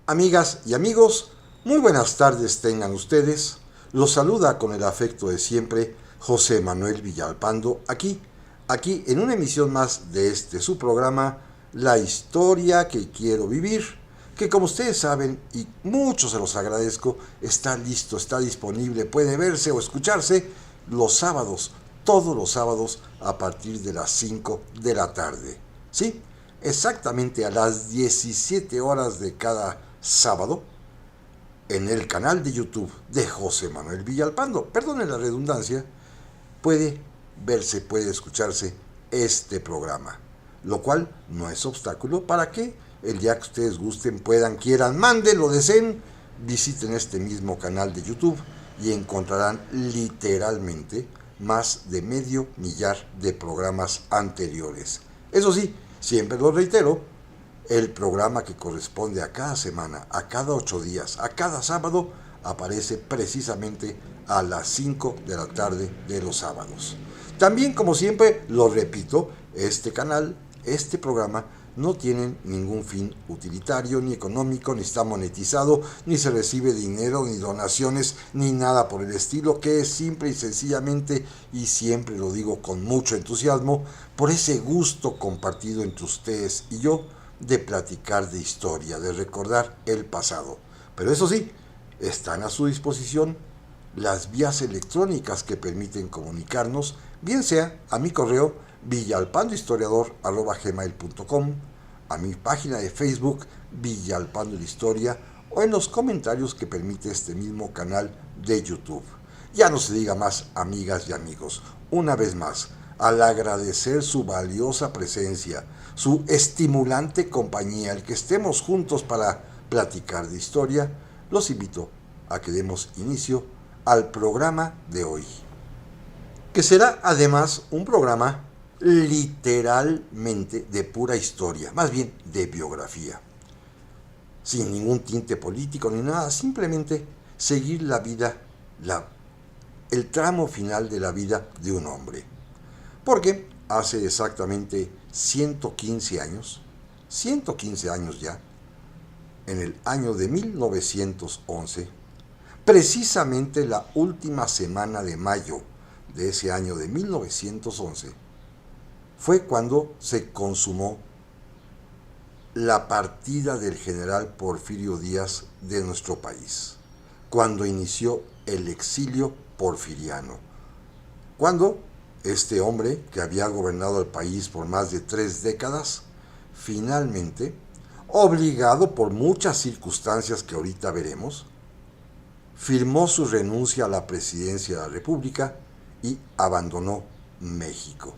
Amigas y amigos, muy buenas tardes tengan ustedes. Los saluda con el afecto de siempre José Manuel Villalpando, aquí en una emisión más de su programa, La historia que quiero vivir, que como ustedes saben, y mucho se los agradezco, está listo, está disponible, puede verse o escucharse los sábados, todos los sábados a partir de las 5 de la tarde. ¿Sí? Exactamente a las 17 horas de cada sábado en el canal de YouTube de José Manuel Villalpando. Perdone la redundancia, puede verse, puede escucharse este programa, lo cual no es obstáculo para que el día que ustedes gusten, puedan, quieran, manden, lo deseen, visiten este mismo canal de YouTube y encontrarán literalmente más de medio millar de programas anteriores. Eso sí, siempre lo reitero, el programa que corresponde a cada semana, a cada 8 días, a cada sábado, aparece precisamente a las 5 de la tarde de los sábados. También, como siempre, lo repito, este canal, este programa, no tiene ningún fin utilitario, ni económico, ni está monetizado, ni se recibe dinero, ni donaciones, ni nada por el estilo, que es simple y sencillamente, y siempre lo digo con mucho entusiasmo, por ese gusto compartido entre ustedes y yo, de platicar de historia, de recordar el pasado. Pero eso sí, están a su disposición las vías electrónicas que permiten comunicarnos, bien sea a mi correo villalpandohistoriador@gmail.com, a mi página de Facebook Villalpando la Historia, o en los comentarios que permite este mismo canal de YouTube. Ya no se diga más, amigas y amigos. Una vez más, al agradecer su valiosa presencia, su estimulante compañía, el que estemos juntos para platicar de historia, los invito a que demos inicio al programa de hoy, que será además un programa literalmente de pura historia, más bien de biografía, sin ningún tinte político ni nada, simplemente seguir la vida, el tramo final de la vida de un hombre. Porque hace exactamente 115 años ya, en el año de 1911, precisamente la última semana de mayo de ese año de 1911, fue cuando se consumó la partida del general Porfirio Díaz de nuestro país, cuando inició el exilio porfiriano, cuando este hombre, que había gobernado el país por más de 3 décadas, finalmente, obligado por muchas circunstancias que ahorita veremos, firmó su renuncia a la presidencia de la República y abandonó México.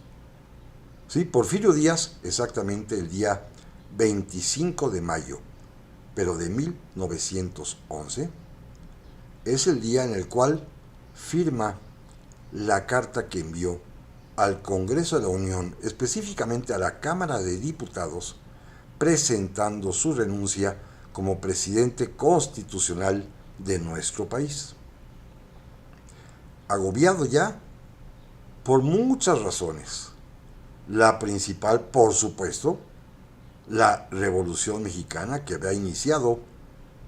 Sí, Porfirio Díaz, exactamente el día 25 de mayo, pero de 1911, es el día en el cual firma la carta que envió al Congreso de la Unión, específicamente a la Cámara de Diputados, presentando su renuncia como presidente constitucional de nuestro país. Agobiado ya por muchas razones. La principal, por supuesto, la Revolución Mexicana, que había iniciado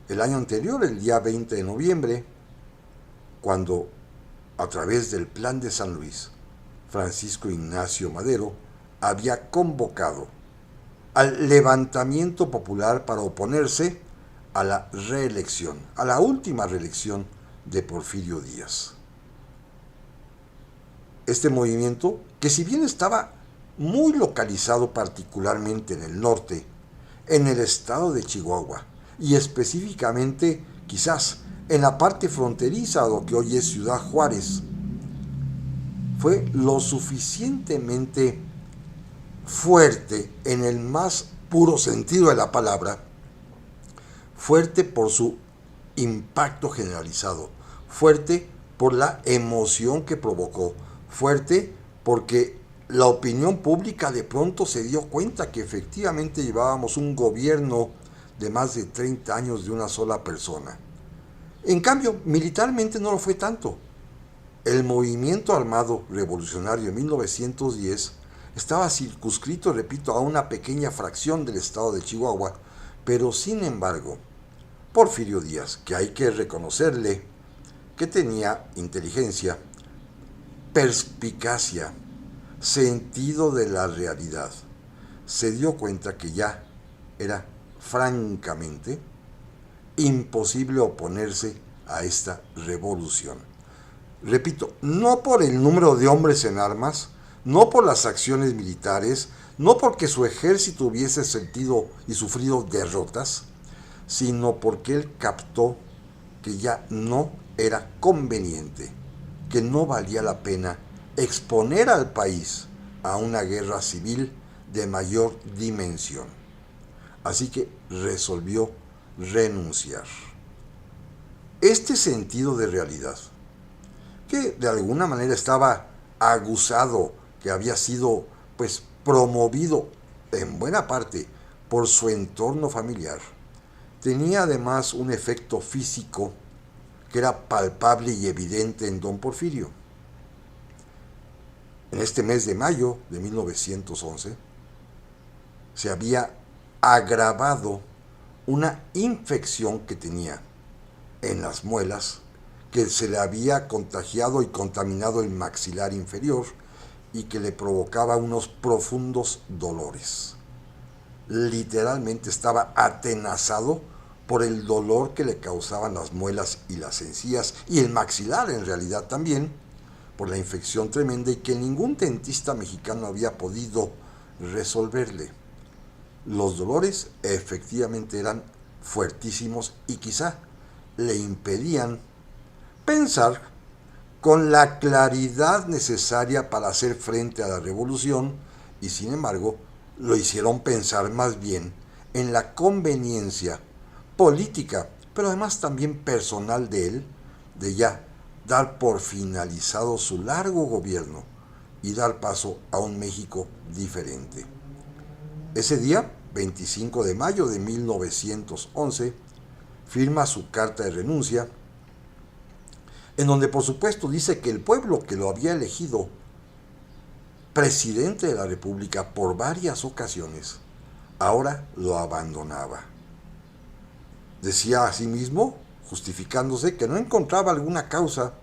el año anterior, el día 20 de noviembre, cuando, a través del Plan de San Luis, Francisco Ignacio Madero había convocado al levantamiento popular para oponerse a la reelección, a la última reelección de Porfirio Díaz. Este movimiento, que si bien estaba muy localizado particularmente en el norte, en el estado de Chihuahua, y específicamente quizás en la parte fronteriza de lo que hoy es Ciudad Juárez, fue lo suficientemente fuerte en el más puro sentido de la palabra, fuerte por su impacto generalizado, fuerte por la emoción que provocó, fuerte porque la opinión pública de pronto se dio cuenta que efectivamente llevábamos un gobierno de más de 30 años de una sola persona. En cambio, militarmente no lo fue tanto. El movimiento armado revolucionario de 1910 estaba circunscrito, repito, a una pequeña fracción del estado de Chihuahua, pero sin embargo, Porfirio Díaz, que hay que reconocerle que tenía inteligencia, perspicacia, sentido de la realidad, se dio cuenta que ya era francamente imposible oponerse a esta revolución. Repito, no por el número de hombres en armas, no por las acciones militares, no porque su ejército hubiese sentido y sufrido derrotas, sino porque él captó que ya no era conveniente, que no valía la pena exponer al país a una guerra civil de mayor dimensión. Así que resolvió renunciar. Este sentido de realidad, que de alguna manera estaba aguzado, que había sido pues promovido en buena parte por su entorno familiar, tenía además un efecto físico que era palpable y evidente en don Porfirio. En este mes de mayo de 1911 se había agravado una infección que tenía en las muelas, que se le había contagiado y contaminado el maxilar inferior y que le provocaba unos profundos dolores. Literalmente estaba atenazado por el dolor que le causaban las muelas y las encías, y el maxilar en realidad también, por la infección tremenda y que ningún dentista mexicano había podido resolverle. Los dolores efectivamente eran fuertísimos y quizá le impedían pensar con la claridad necesaria para hacer frente a la revolución, y sin embargo lo hicieron pensar más bien en la conveniencia política, pero además también personal de él, de ya dar por finalizado su largo gobierno y dar paso a un México diferente. Ese día, 25 de mayo de 1911, firma su carta de renuncia, en donde por supuesto dice que el pueblo que lo había elegido presidente de la República por varias ocasiones, ahora lo abandonaba. Decía asimismo, justificándose, que no encontraba alguna causa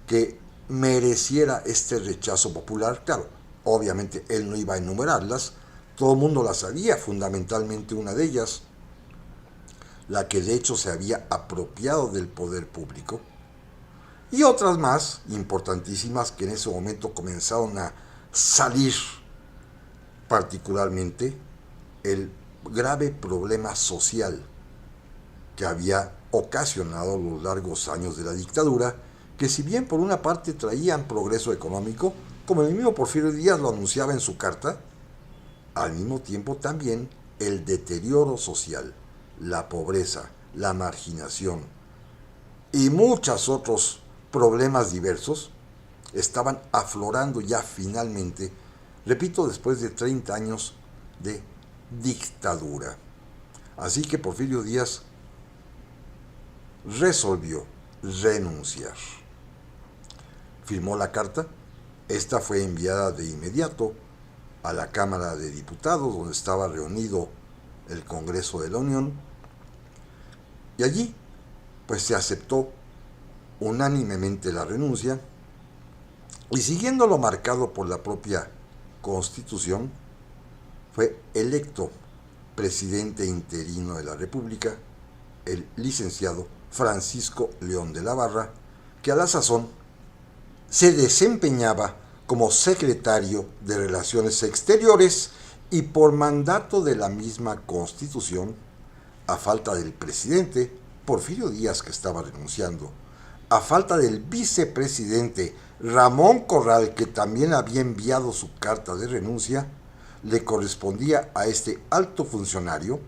que mereciera este rechazo popular. Claro, obviamente él no iba a enumerarlas, todo el mundo las sabía, fundamentalmente una de ellas, la que de hecho se había apropiado del poder público, y otras más importantísimas que en ese momento comenzaron a salir, particularmente el grave problema social que había ocasionado los largos años de la dictadura, que si bien por una parte traían progreso económico, como el mismo Porfirio Díaz lo anunciaba en su carta, al mismo tiempo también el deterioro social, la pobreza, la marginación y muchos otros problemas diversos estaban aflorando ya finalmente, repito, después de 30 años de dictadura. Así que Porfirio Díaz resolvió renunciar. Firmó la carta, esta fue enviada de inmediato a la Cámara de Diputados, donde estaba reunido el Congreso de la Unión, y allí pues se aceptó unánimemente la renuncia, y siguiendo lo marcado por la propia Constitución, fue electo presidente interino de la República el licenciado Francisco León de la Barra, que a la sazón se desempeñaba como secretario de Relaciones Exteriores, y por mandato de la misma Constitución, a falta del presidente Porfirio Díaz, que estaba renunciando, a falta del vicepresidente Ramón Corral, que también había enviado su carta de renuncia, le correspondía a este alto funcionario,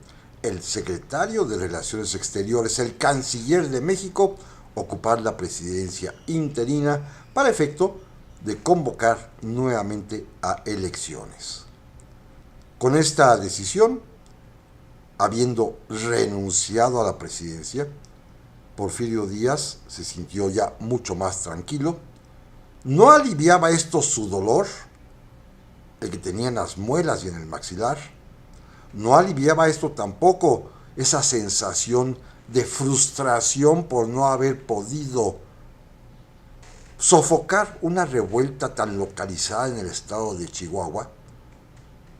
el secretario de Relaciones Exteriores, el canciller de México, ocupar la presidencia interina para efecto de convocar nuevamente a elecciones. Con esta decisión, habiendo renunciado a la presidencia, Porfirio Díaz se sintió ya mucho más tranquilo. No aliviaba esto su dolor, el que tenía en las muelas y en el maxilar. No aliviaba esto tampoco esa sensación de frustración por no haber podido sofocar una revuelta tan localizada en el estado de Chihuahua.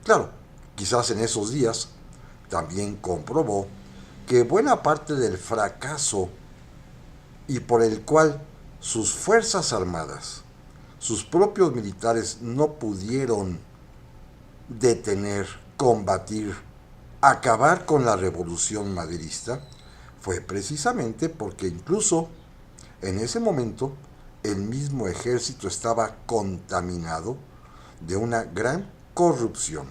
Claro, quizás en esos días también comprobó que buena parte del fracaso y por el cual sus fuerzas armadas, sus propios militares no pudieron detener, combatir, acabar con la revolución maderista, fue precisamente porque incluso en ese momento el mismo ejército estaba contaminado de una gran corrupción.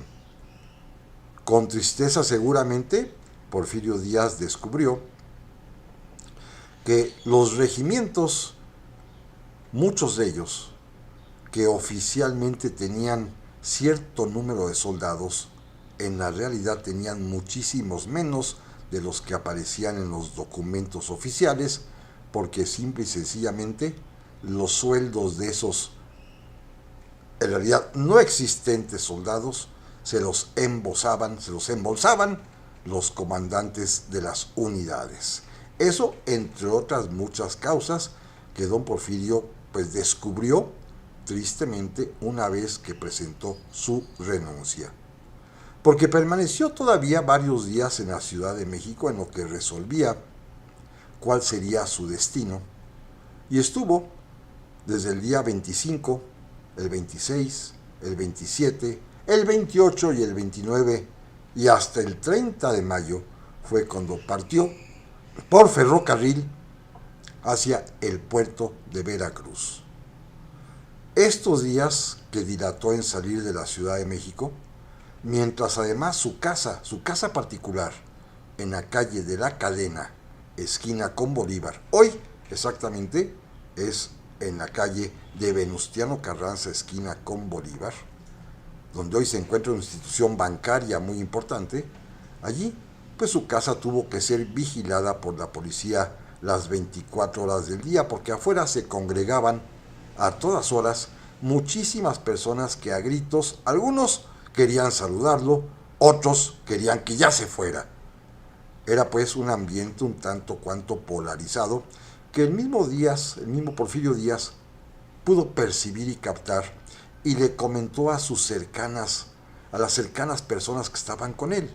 Con tristeza seguramente, Porfirio Díaz descubrió que los regimientos, muchos de ellos, que oficialmente tenían cierto número de soldados, en la realidad tenían muchísimos menos de los que aparecían en los documentos oficiales, porque simple y sencillamente los sueldos de esos, en realidad no existentes soldados, se los embolsaban los comandantes de las unidades. Eso, entre otras muchas causas, que don Porfirio pues descubrió tristemente una vez que presentó su renuncia. Porque permaneció todavía varios días en la Ciudad de México en lo que resolvía cuál sería su destino, y estuvo desde el día 25, el 26, el 27, el 28 y el 29, y hasta el 30 de mayo fue cuando partió por ferrocarril hacia el puerto de Veracruz. Estos días que dilató en salir de la Ciudad de México, mientras además su casa particular, en la calle de la Cadena, esquina con Bolívar, hoy exactamente es en la calle de Venustiano Carranza, esquina con Bolívar, donde hoy se encuentra una institución bancaria muy importante. Allí, pues su casa tuvo que ser vigilada por la policía las 24 horas del día, porque afuera se congregaban a todas horas muchísimas personas que a gritos, algunos querían saludarlo, otros querían que ya se fuera. Era pues un ambiente un tanto cuanto polarizado que el mismo Porfirio Díaz pudo percibir y captar, y le comentó a las cercanas personas que estaban con él.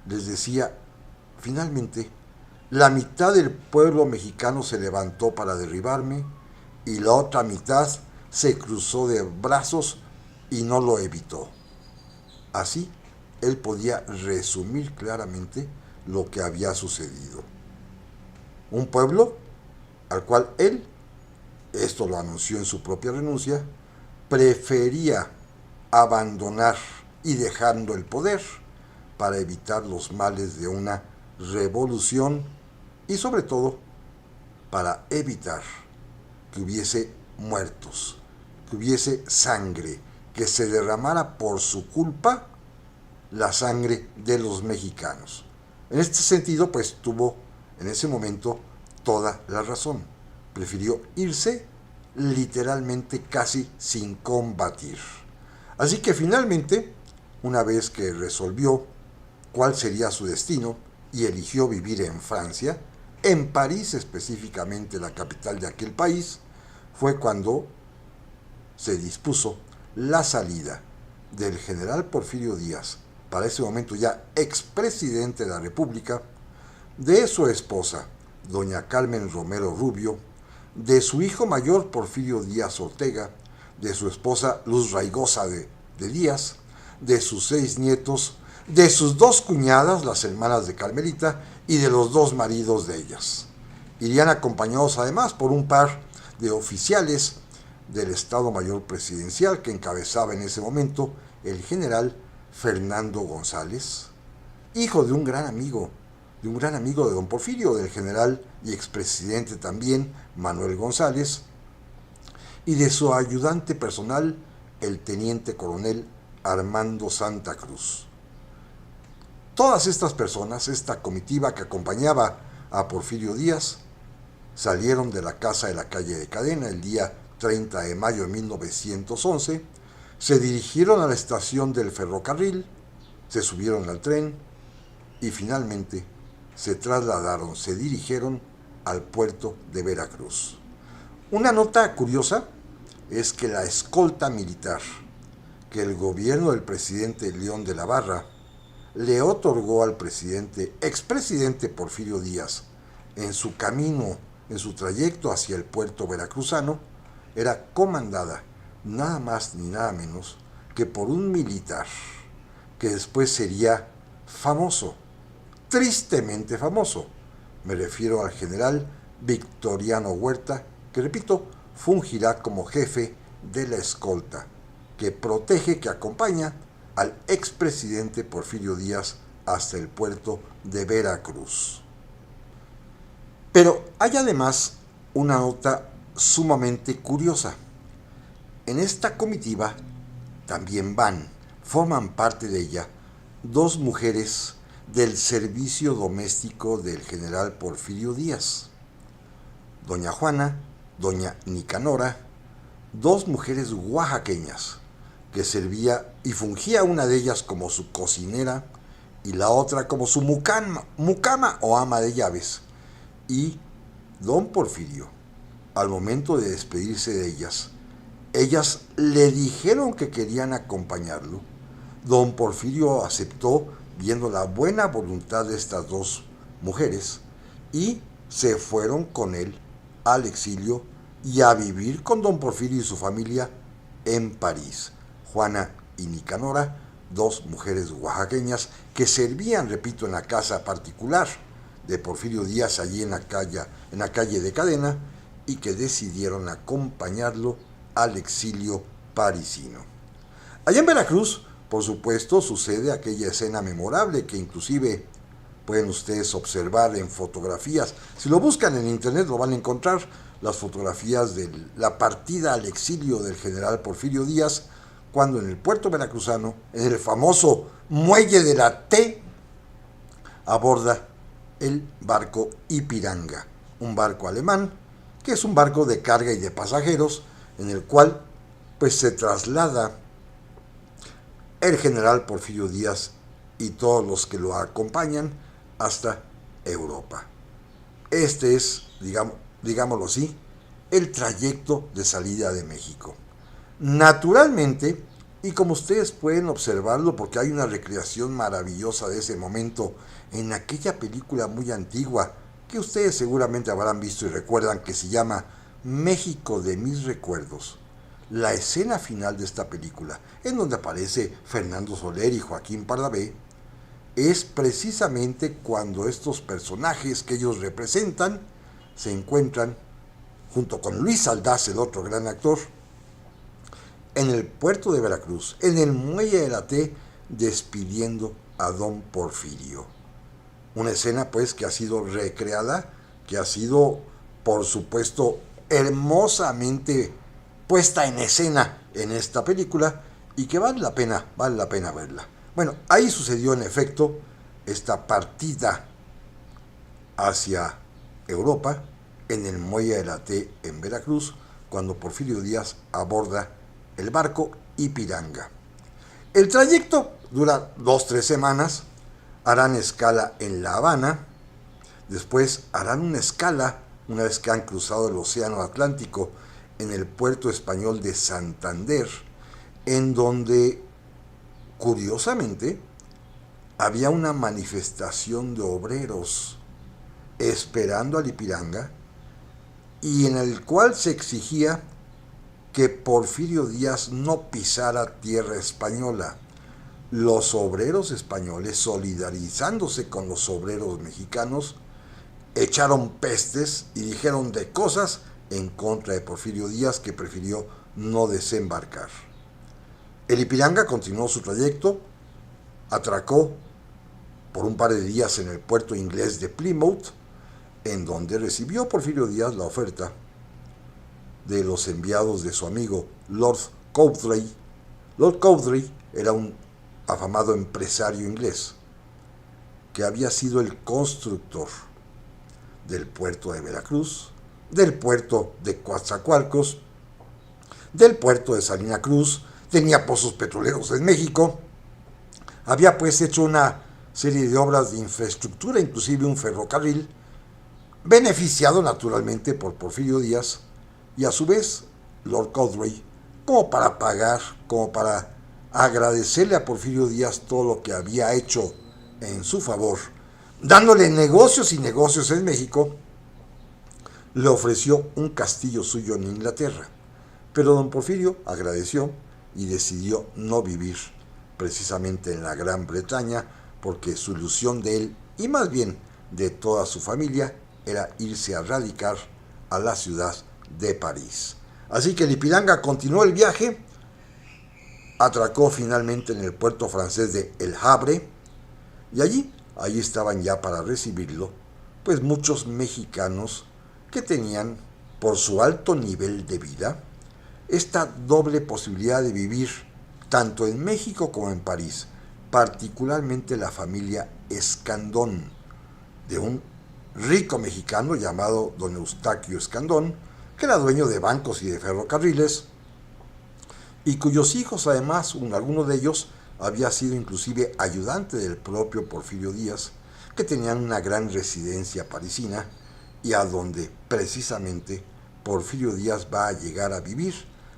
Les decía, finalmente, la mitad del pueblo mexicano se levantó para derribarme y la otra mitad se cruzó de brazos y no lo evitó. Así, él podía resumir claramente lo que había sucedido. Un pueblo al cual él, esto lo anunció en su propia renuncia, prefería abandonar y dejando el poder para evitar los males de una revolución y sobre todo para evitar que hubiese muertos, que hubiese sangre, que se derramara por su culpa la sangre de los mexicanos. En este sentido, pues tuvo en ese momento toda la razón. Prefirió irse literalmente casi sin combatir. Así que finalmente, una vez que resolvió cuál sería su destino y eligió vivir en Francia, en París específicamente, la capital de aquel país, fue cuando se dispuso la salida del general Porfirio Díaz, para ese momento ya expresidente de la República, de su esposa, doña Carmen Romero Rubio, de su hijo mayor Porfirio Díaz Ortega, de su esposa Luz Raigosa de Díaz, de sus 6 nietos, de sus 2 cuñadas, las hermanas de Carmelita, y de los 2 maridos de ellas. Irían acompañados además por un par de oficiales del Estado Mayor Presidencial que encabezaba en ese momento el general Fernando González, hijo de un gran amigo de don Porfirio, del general y expresidente también Manuel González, y de su ayudante personal, el teniente coronel Armando Santa Cruz. Todas estas personas, esta comitiva que acompañaba a Porfirio Díaz, salieron de la casa de la calle de Cadena el día 30 de mayo de 1911, se dirigieron a la estación del ferrocarril, se subieron al tren y finalmente se dirigieron al puerto de Veracruz. Una nota curiosa es que la escolta militar que el gobierno del presidente León de la Barra le otorgó al expresidente Porfirio Díaz en su camino, en su trayecto hacia el puerto veracruzano, era comandada nada más ni nada menos que por un militar que después sería famoso, tristemente famoso. Me refiero al general Victoriano Huerta, que repito, fungirá como jefe de la escolta, que protege, que acompaña al expresidente Porfirio Díaz hasta el puerto de Veracruz. Pero hay además una nota sumamente curiosa. En esta comitiva también forman parte de ella, dos mujeres del servicio doméstico del general Porfirio Díaz. Doña Juana, doña Nicanora, dos mujeres oaxaqueñas, que servía y fungía una de ellas como su cocinera y la otra como su mucama o ama de llaves. Y don Porfirio, al momento de despedirse de ellas le dijeron que querían acompañarlo. Don Porfirio aceptó, viendo la buena voluntad de estas dos mujeres, y se fueron con él al exilio y a vivir con don Porfirio y su familia en París. Juana y Nicanora, dos mujeres oaxaqueñas que servían, repito, en la casa particular de Porfirio Díaz, allí en la calle de Cadena, y que decidieron acompañarlo al exilio parisino. Allá en Veracruz, por supuesto, sucede aquella escena memorable que inclusive pueden ustedes observar en fotografías. Si lo buscan en internet lo van a encontrar, las fotografías de la partida al exilio del general Porfirio Díaz, cuando en el puerto veracruzano, en el famoso muelle de la T, aborda el barco Ipiranga, un barco alemán, que es un barco de carga y de pasajeros, en el cual pues se traslada el general Porfirio Díaz y todos los que lo acompañan hasta Europa. Este es, digámoslo así, el trayecto de salida de México. Naturalmente, y como ustedes pueden observarlo, porque hay una recreación maravillosa de ese momento en aquella película muy antigua que ustedes seguramente habrán visto y recuerdan, que se llama México de mis recuerdos. La escena final de esta película, en donde aparece Fernando Soler y Joaquín Pardavé, es precisamente cuando estos personajes que ellos representan se encuentran, junto con Luis Aldaz, el otro gran actor, en el puerto de Veracruz, en el muelle de la T, despidiendo a don Porfirio. Una escena pues que ha sido recreada, que ha sido por supuesto hermosamente puesta en escena en esta película y que vale la pena verla. Bueno, ahí sucedió en efecto esta partida hacia Europa en el muelle de la T en Veracruz, cuando Porfirio Díaz aborda el barco Ipiranga. El trayecto dura 2-3 semanas, harán escala en La Habana, después harán una escala, una vez que han cruzado el Océano Atlántico, en el puerto español de Santander, en donde, curiosamente, había una manifestación de obreros esperando al Ipiranga, y en el cual se exigía que Porfirio Díaz no pisara tierra española. Los obreros españoles, solidarizándose con los obreros mexicanos, echaron pestes y dijeron de cosas en contra de Porfirio Díaz, que prefirió no desembarcar. El Ipiranga continuó su trayecto, atracó por un par de días en el puerto inglés de Plymouth, en donde recibió Porfirio Díaz la oferta de los enviados de su amigo Lord Cowdray. Lord Cowdray era un afamado empresario inglés que había sido el constructor del puerto de Veracruz, del puerto de Coatzacoalcos, del puerto de Salina Cruz, tenía pozos petroleros en México, había pues hecho una serie de obras de infraestructura, inclusive un ferrocarril, beneficiado naturalmente por Porfirio Díaz, y a su vez Lord Cowdray, como para pagar, como para agradecerle a Porfirio Díaz todo lo que había hecho en su favor, dándole negocios y negocios en México, le ofreció un castillo suyo en Inglaterra. Pero don Porfirio agradeció y decidió no vivir precisamente en la Gran Bretaña, porque su ilusión de él, y más bien de toda su familia, era irse a radicar a la ciudad de París. Así que Lipiranga continuó el viaje, atracó finalmente en el puerto francés de El Havre, y allí estaban ya para recibirlo, pues muchos mexicanos que tenían, por su alto nivel de vida, esta doble posibilidad de vivir tanto en México como en París, particularmente la familia Escandón, de un rico mexicano llamado don Eustaquio Escandón, que era dueño de bancos y de ferrocarriles, y cuyos hijos además, alguno de ellos, había sido inclusive ayudante del propio Porfirio Díaz, que tenían una gran residencia parisina y a donde precisamente Porfirio Díaz va a llegar a vivir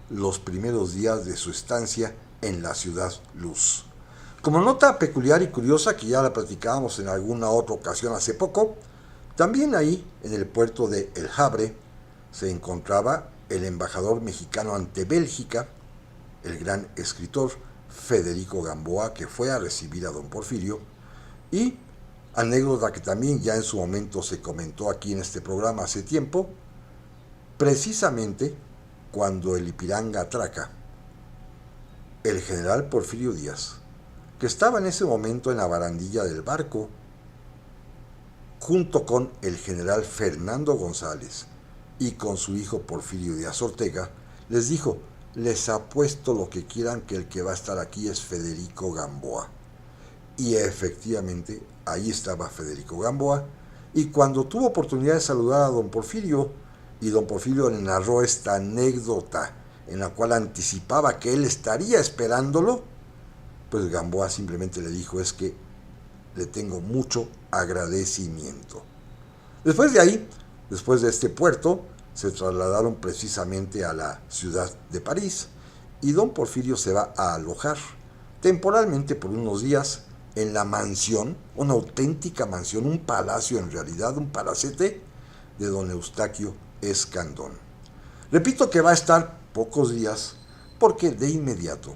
los primeros días de su estancia en la ciudad Luz. Como nota peculiar y curiosa, que ya la platicábamos en alguna otra ocasión hace poco, también ahí en el puerto de El Havre se encontraba el embajador mexicano ante Bélgica, el gran escritor Federico Gamboa, que fue a recibir a don Porfirio, y anécdota que también ya en su momento se comentó aquí en este programa hace tiempo, precisamente cuando el Ipiranga atraca, el general Porfirio Díaz, que estaba en ese momento en la barandilla del barco, junto con el general Fernando González y con su hijo Porfirio Díaz Ortega, les dijo: les apuesto lo que quieran que el que va a estar aquí es Federico Gamboa. Y efectivamente, ahí estaba Federico Gamboa, y cuando tuvo oportunidad de saludar a don Porfirio, y don Porfirio le narró esta anécdota en la cual anticipaba que él estaría esperándolo, pues Gamboa simplemente le dijo: es que le tengo mucho agradecimiento. Después de ahí, después de este puerto, se trasladaron precisamente a la ciudad de París, y don Porfirio se va a alojar temporalmente por unos días en la mansión, una auténtica mansión, un palacio en realidad, un palacete de don Eustaquio Escandón. Repito que va a estar pocos días, porque de inmediato,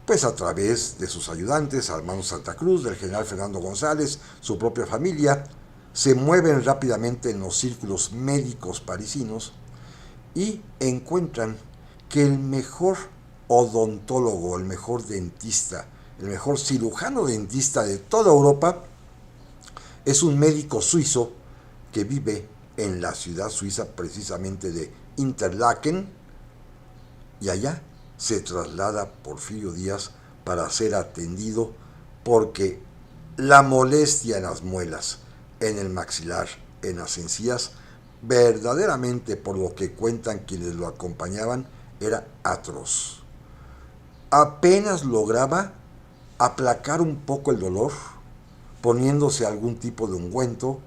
pues a través de sus ayudantes, Armando Santa Cruz, del general Fernando González, su propia familia, se mueven rápidamente en los círculos médicos parisinos y encuentran que el mejor odontólogo, el mejor dentista, el mejor cirujano dentista de toda Europa es un médico suizo que vive en la ciudad suiza precisamente de Interlaken, y allá se traslada Porfirio Díaz para ser atendido porque la molestia en las muelas, en el maxilar, en las encías, verdaderamente, por lo que cuentan quienes lo acompañaban, era atroz. Apenas lograba aplacar un poco el dolor, poniéndose algún tipo de ungüento,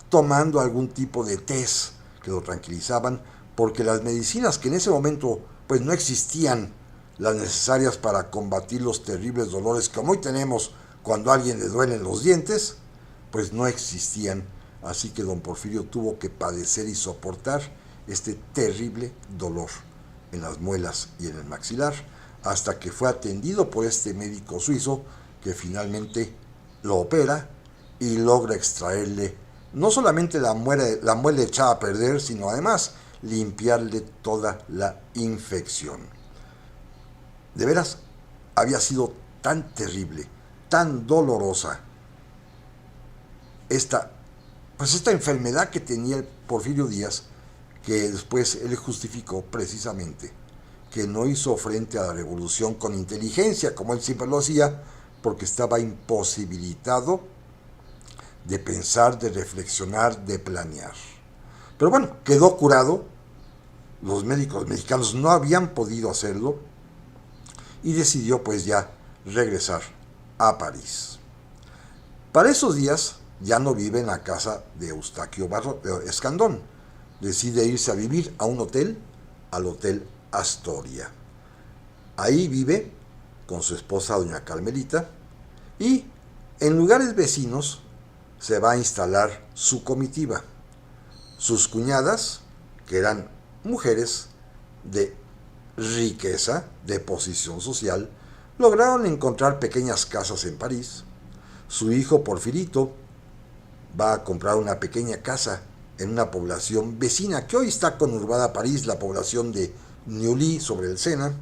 tomando algún tipo de tés que lo tranquilizaban, porque las medicinas que en ese momento pues no existían, las necesarias para combatir los terribles dolores que hoy tenemos cuando a alguien le duelen los dientes, pues no existían. Así que don Porfirio tuvo que padecer y soportar este terrible dolor en las muelas y en el maxilar, hasta que fue atendido por este médico suizo, que finalmente lo opera y logra extraerle no solamente la muela echada a perder, sino además limpiarle toda la infección. De veras, había sido tan terrible, tan dolorosa esta enfermedad que tenía el Porfirio Díaz, que después él justificó precisamente que no hizo frente a la revolución con inteligencia, como él siempre lo hacía, porque estaba imposibilitado de pensar, de reflexionar, de planear. Pero bueno, quedó curado, los médicos mexicanos no habían podido hacerlo, y decidió pues ya regresar a París. Para esos días ya no vive en la casa de Eustaquio Escandón. Decide irse a vivir a un hotel, al Hotel Astoria. Ahí vive con su esposa doña Carmelita y en lugares vecinos se va a instalar su comitiva. Sus cuñadas, que eran mujeres de riqueza, de posición social, lograron encontrar pequeñas casas en París. Su hijo Porfirito va a comprar una pequeña casa en una población vecina que hoy está conurbada a París, la población de Neuilly sobre el Sena.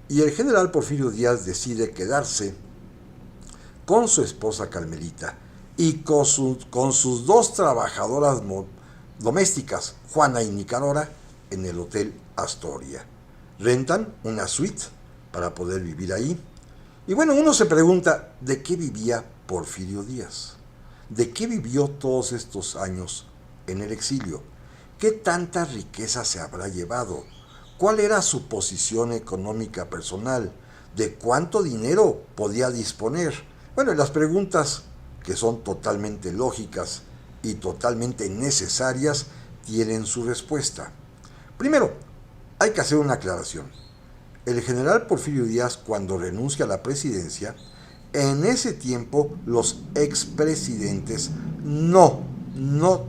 Y el general Porfirio Díaz decide quedarse con su esposa Carmelita y con sus dos trabajadoras domésticas, Juana y Nicanora, en el Hotel Astoria. Rentan una suite para poder vivir ahí. Y bueno, uno se pregunta, ¿de qué vivía Porfirio Díaz? ¿De qué vivió todos estos años en el exilio? ¿Qué tanta riqueza se habrá llevado? ¿Cuál era su posición económica personal? ¿De cuánto dinero podía disponer? Bueno, las preguntas que son totalmente lógicas y totalmente necesarias tienen su respuesta. Primero, hay que hacer una aclaración. El general Porfirio Díaz, cuando renuncia a la presidencia, en ese tiempo los expresidentes no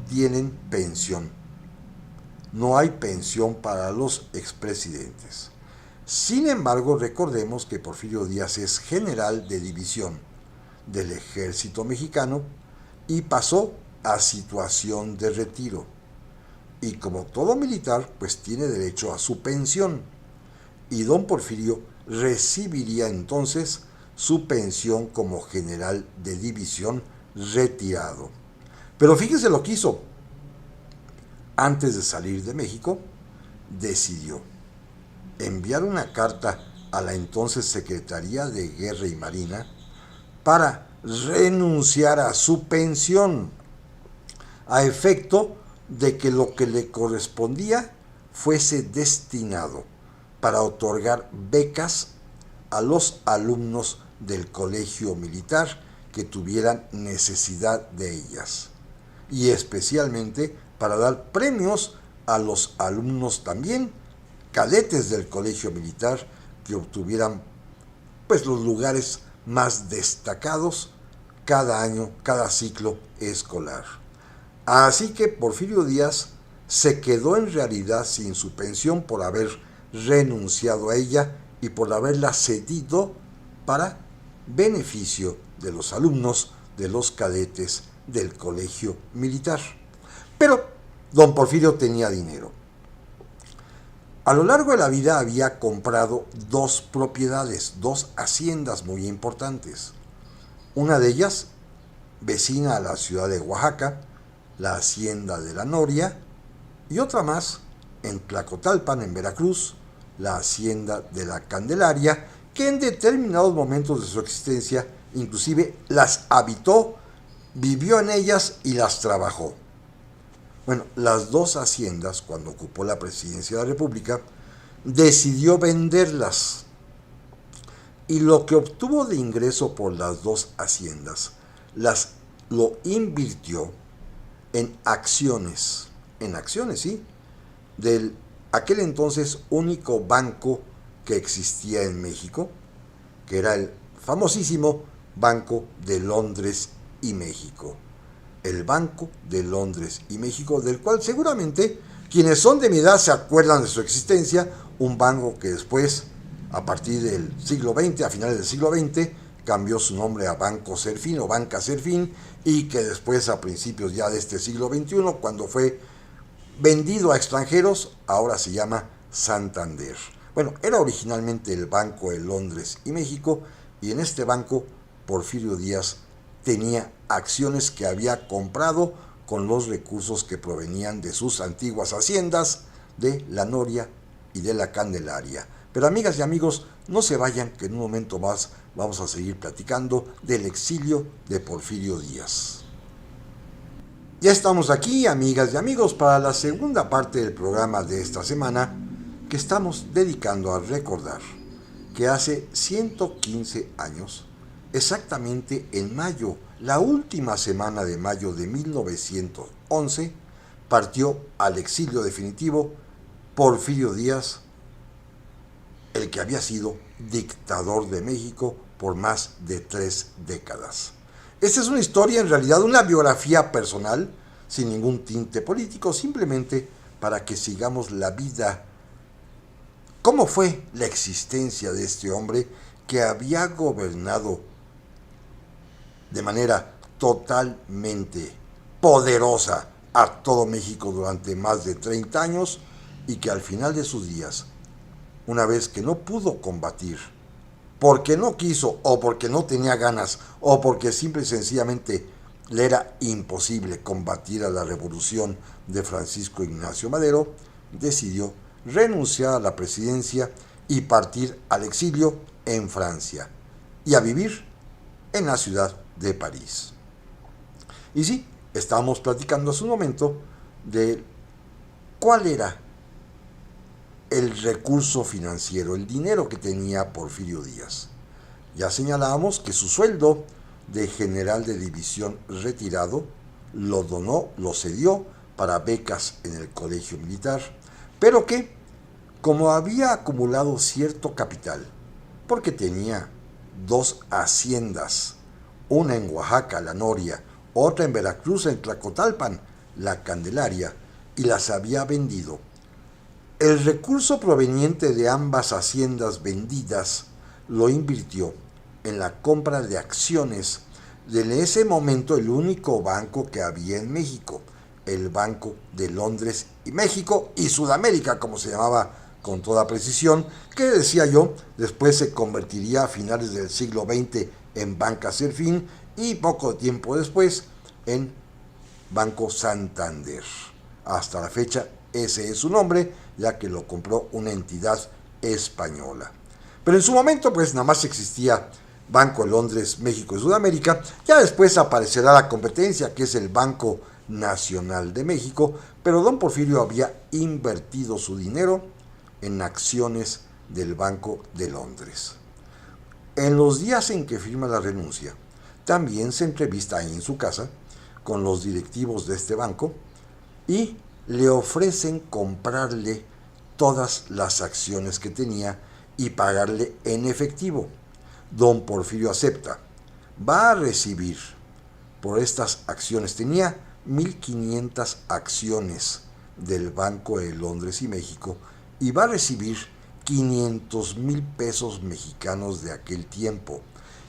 tienen pensión. No hay pensión para los expresidentes. Sin embargo, recordemos que Porfirio Díaz es general de división del ejército mexicano y pasó a situación de retiro. Y como todo militar, pues tiene derecho a su pensión. Y don Porfirio recibiría entonces su pensión como general de división retirado. Pero fíjense lo que hizo. Antes de salir de México, decidió enviar una carta a la entonces Secretaría de Guerra y Marina para renunciar a su pensión, a efecto de que lo que le correspondía fuese destinado para otorgar becas a los alumnos del colegio militar que tuvieran necesidad de ellas, y especialmente para dar premios a los alumnos también, cadetes del colegio militar, que obtuvieran pues los lugares más destacados cada año, cada ciclo escolar. Así que Porfirio Díaz se quedó en realidad sin su pensión por haber renunciado a ella y por haberla cedido para beneficio de los alumnos, de los cadetes del colegio militar. Pero don Porfirio tenía dinero. A lo largo de la vida había comprado dos propiedades, dos haciendas muy importantes. Una de ellas, vecina a la ciudad de Oaxaca, la hacienda de la Noria, y otra más, en Tlacotalpan, en Veracruz, la hacienda de la Candelaria, que en determinados momentos de su existencia inclusive las habitó, vivió en ellas y las trabajó. Bueno, las dos haciendas, cuando ocupó la presidencia de la República, decidió venderlas. Y lo que obtuvo de ingreso por las dos haciendas, lo invirtió en acciones, sí, del aquel entonces único banco que existía en México, que era el famosísimo Banco de Londres y México. El Banco de Londres y México, del cual seguramente quienes son de mi edad se acuerdan de su existencia, un banco que después, a partir del siglo XX, a finales del siglo XX, cambió su nombre a Banco Serfín o Banca Serfín, y que después, a principios ya de este siglo XXI, cuando fue vendido a extranjeros, ahora se llama Santander. Bueno, era originalmente el Banco de Londres y México, y en este banco Porfirio Díaz tenía acciones que había comprado con los recursos que provenían de sus antiguas haciendas de la Noria y de la Candelaria. Pero amigas y amigos, no se vayan, que en un momento más vamos a seguir platicando del exilio de Porfirio Díaz. Ya estamos aquí, amigas y amigos, para la segunda parte del programa de esta semana, que estamos dedicando a recordar que hace 115 años exactamente en mayo, la última semana de mayo de 1911, partió al exilio definitivo Porfirio Díaz, el que había sido dictador de México por más de 3 décadas. Esta es una historia, en realidad, una biografía personal, sin ningún tinte político, simplemente para que sigamos la vida. ¿Cómo fue la existencia de este hombre que había gobernado de manera totalmente poderosa a todo México durante más de 30 años y que al final de sus días, una vez que no pudo combatir, porque no quiso o porque no tenía ganas o porque simple y sencillamente le era imposible combatir a la revolución de Francisco Ignacio Madero, decidió renunciar a la presidencia y partir al exilio en Francia y a vivir en la ciudad de París. Y sí, estábamos platicando hace un momento de cuál era el recurso financiero, el dinero que tenía Porfirio Díaz. Ya señalábamos que su sueldo de general de división retirado lo donó, lo cedió para becas en el colegio militar, pero que, como había acumulado cierto capital, porque tenía 2 haciendas, una en Oaxaca, La Noria, otra en Veracruz, en Tlacotalpan, La Candelaria, y las había vendido. El recurso proveniente de ambas haciendas vendidas lo invirtió en la compra de acciones de en ese momento el único banco que había en México, el Banco de Londres y México y Sudamérica, como se llamaba con toda precisión, que decía yo, después se convertiría a finales del siglo XX en Banca Serfín y poco tiempo después en Banco Santander. Hasta la fecha ese es su nombre, ya que lo compró una entidad española. Pero en su momento pues nada más existía Banco de Londres, México y Sudamérica. Ya después aparecerá la competencia, que es el Banco Nacional de México, pero don Porfirio había invertido su dinero en acciones del Banco de Londres. En los días en que firma la renuncia, también se entrevista ahí en su casa con los directivos de este banco y le ofrecen comprarle todas las acciones que tenía y pagarle en efectivo. Don Porfirio acepta. Va a recibir por estas acciones, tenía 1.500 acciones del Banco de Londres y México, y va a recibir 500,000 pesos mexicanos de aquel tiempo,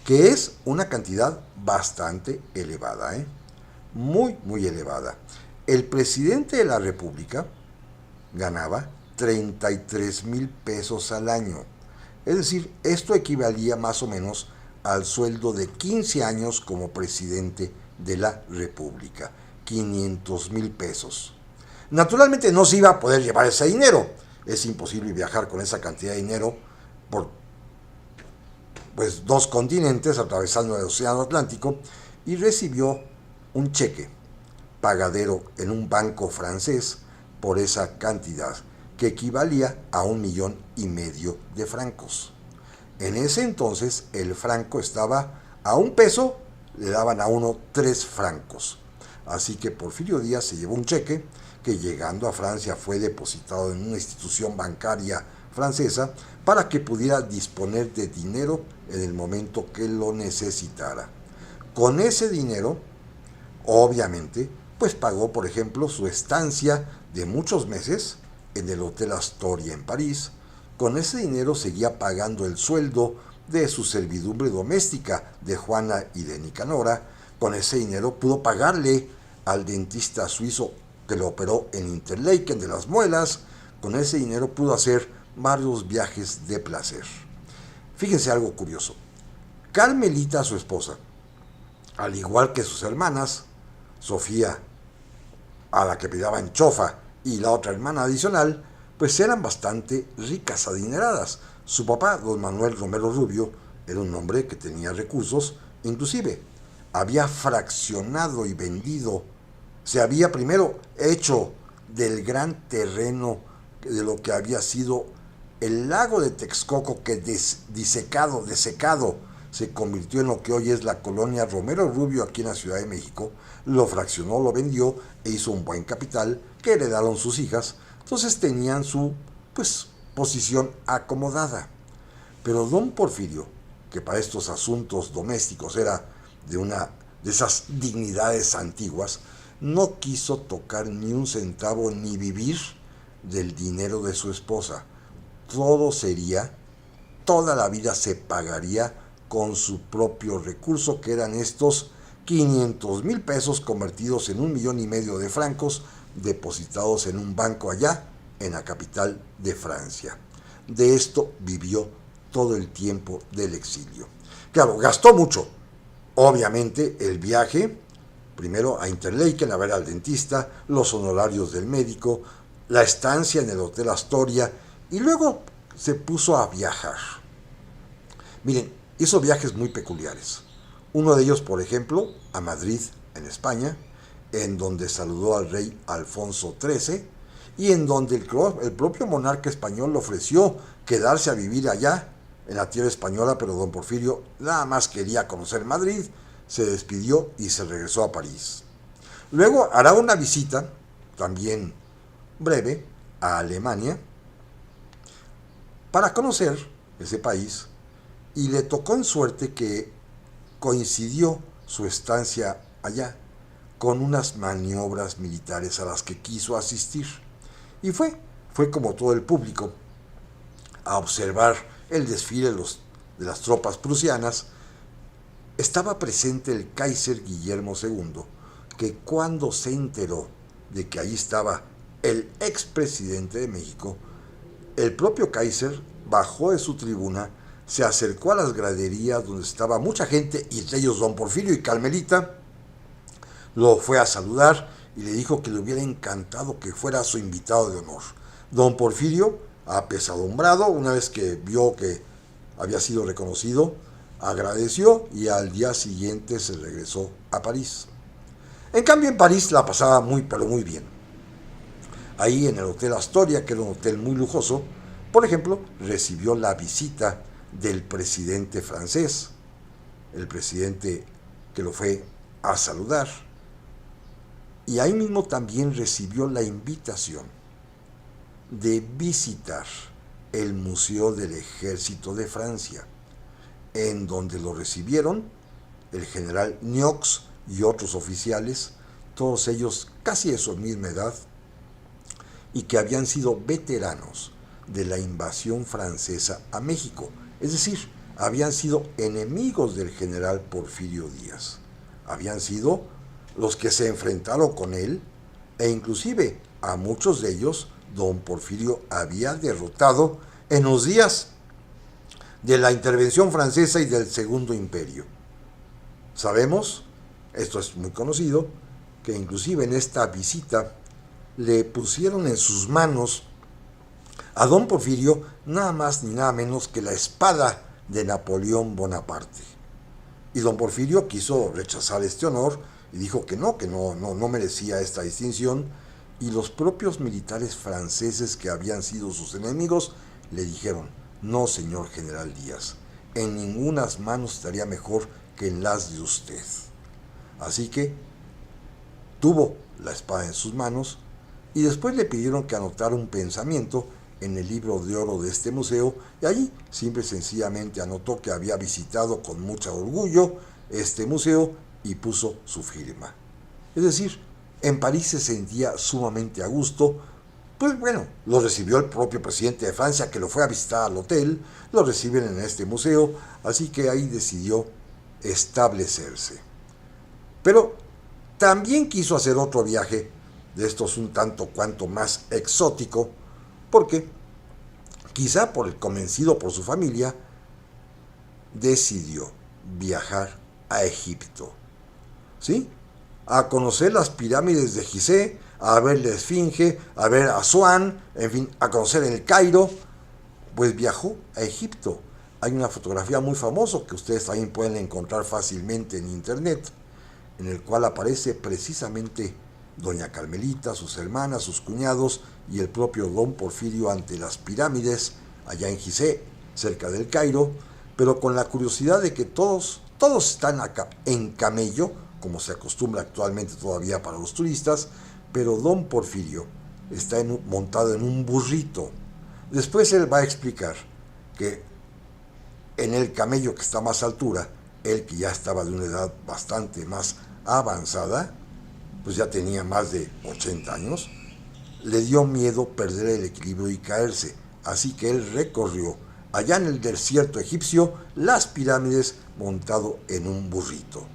que es una cantidad bastante elevada, muy, muy elevada. El presidente de la República ganaba 33,000 pesos al año. Es decir, esto equivalía más o menos al sueldo de 15 años como presidente de la República. 500,000 pesos. Naturalmente no se iba a poder llevar ese dinero. Es imposible viajar con esa cantidad de dinero por 2 continentes, atravesando el Océano Atlántico, y recibió un cheque pagadero en un banco francés por esa cantidad, que equivalía a 1,5 millones de francos. En ese entonces el franco estaba a $1, le daban a uno 3 francos. Así que Porfirio Díaz se llevó un cheque que, llegando a Francia, fue depositado en una institución bancaria francesa para que pudiera disponer de dinero en el momento que lo necesitara. Con ese dinero, obviamente, pues pagó, por ejemplo, su estancia de muchos meses en el Hotel Astoria en París. Con ese dinero seguía pagando el sueldo de su servidumbre doméstica, de Juana y de Nicanora. Con ese dinero pudo pagarle al dentista suizo que lo operó en Interlaken de las muelas. Con ese dinero pudo hacer varios viajes de placer. Fíjense algo curioso. Carmelita, su esposa, al igual que sus hermanas, Sofía, a la que pidaba chofa, y la otra hermana adicional, pues eran bastante ricas, adineradas. Su papá, don Manuel Romero Rubio, era un hombre que tenía recursos, inclusive había fraccionado y vendido, se había primero hecho del gran terreno de lo que había sido el lago de Texcoco, que desecado, se convirtió en lo que hoy es la colonia Romero Rubio aquí en la Ciudad de México, lo fraccionó, lo vendió e hizo un buen capital que heredaron sus hijas, entonces tenían su posición acomodada. Pero don Porfirio, que para estos asuntos domésticos era de una de esas dignidades antiguas, no quiso tocar ni un centavo ni vivir del dinero de su esposa. Todo sería, toda la vida se pagaría con su propio recurso, que eran estos 500,000 pesos convertidos en 1,5 millones de francos depositados en un banco allá en la capital de Francia. De esto vivió todo el tiempo del exilio. Claro, gastó mucho. Obviamente el viaje, primero a Interlaken a ver al dentista, los honorarios del médico, la estancia en el Hotel Astoria y luego se puso a viajar. Miren, hizo viajes muy peculiares. Uno de ellos, por ejemplo, a Madrid, en España, en donde saludó al rey Alfonso XIII y en donde el propio monarca español le ofreció quedarse a vivir allá, en la tierra española, pero don Porfirio nada más quería conocer Madrid, se despidió y se regresó a París. Luego hará una visita, también breve, a Alemania, para conocer ese país, y le tocó en suerte que coincidió su estancia allá con unas maniobras militares a las que quiso asistir. Y fue como todo el público a observar el desfile de las tropas prusianas. Estaba presente el Kaiser Guillermo II, que cuando se enteró de que ahí estaba el expresidente de México, el propio Kaiser bajó de su tribuna, se acercó a las graderías donde estaba mucha gente, y entre ellos don Porfirio y Carmelita, lo fue a saludar y le dijo que le hubiera encantado que fuera su invitado de honor. Don Porfirio, apesadumbrado, una vez que vio que había sido reconocido, agradeció y al día siguiente se regresó a París. En cambio, en París la pasaba muy, pero muy bien. Ahí en el Hotel Astoria, que era un hotel muy lujoso, por ejemplo, recibió la visita del presidente francés, el presidente que lo fue a saludar. Y ahí mismo también recibió la invitación de visitar el Museo del Ejército de Francia, en donde lo recibieron el general Niox y otros oficiales, todos ellos casi de su misma edad, y que habían sido veteranos de la invasión francesa a México, es decir, habían sido enemigos del general Porfirio Díaz, habían sido los que se enfrentaron con él, e inclusive a muchos de ellos don Porfirio había derrotado en los días de la intervención francesa y del Segundo Imperio. Sabemos, esto es muy conocido, que inclusive en esta visita le pusieron en sus manos a don Porfirio nada más ni nada menos que la espada de Napoleón Bonaparte. Y don Porfirio quiso rechazar este honor y dijo que no merecía esta distinción, y los propios militares franceses que habían sido sus enemigos le dijeron: no, señor general Díaz, en ningunas manos estaría mejor que en las de usted. Así que tuvo la espada en sus manos y después le pidieron que anotara un pensamiento en el libro de oro de este museo, y allí simple y sencillamente anotó que había visitado con mucho orgullo este museo y puso su firma. Es decir, en París se sentía sumamente a gusto. Pues bueno, lo recibió el propio presidente de Francia, que lo fue a visitar al hotel, lo reciben en este museo, así que ahí decidió establecerse. Pero también quiso hacer otro viaje, de estos un tanto cuanto más exótico, porque, quizá convencido por su familia, decidió viajar a Egipto, ¿sí? A conocer las pirámides de Gizeh, a ver la Esfinge, a ver Asuán, en fin, a conocer el Cairo. Pues viajó a Egipto. Hay una fotografía muy famosa que ustedes también pueden encontrar fácilmente en internet, en el cual aparece precisamente doña Carmelita, sus hermanas, sus cuñados y el propio don Porfirio ante las pirámides allá en Gizeh, cerca del Cairo, pero con la curiosidad de que todos están acá en camello, como se acostumbra actualmente todavía para los turistas, pero don Porfirio está montado en un burrito. Después él va a explicar que en el camello que está a más altura, él que ya estaba de una edad bastante más avanzada, pues ya tenía más de 80 años, le dio miedo perder el equilibrio y caerse, así que él recorrió allá en el desierto egipcio las pirámides montado en un burrito.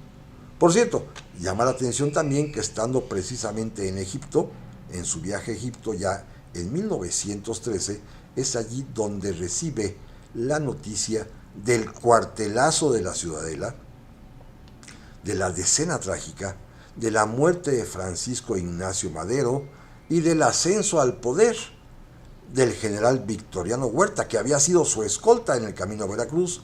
Por cierto, llama la atención también que estando precisamente en Egipto, en su viaje a Egipto ya en 1913, es allí donde recibe la noticia del cuartelazo de la Ciudadela, de la decena trágica, de la muerte de Francisco Ignacio Madero y del ascenso al poder del general Victoriano Huerta, que había sido su escolta en el camino a Veracruz,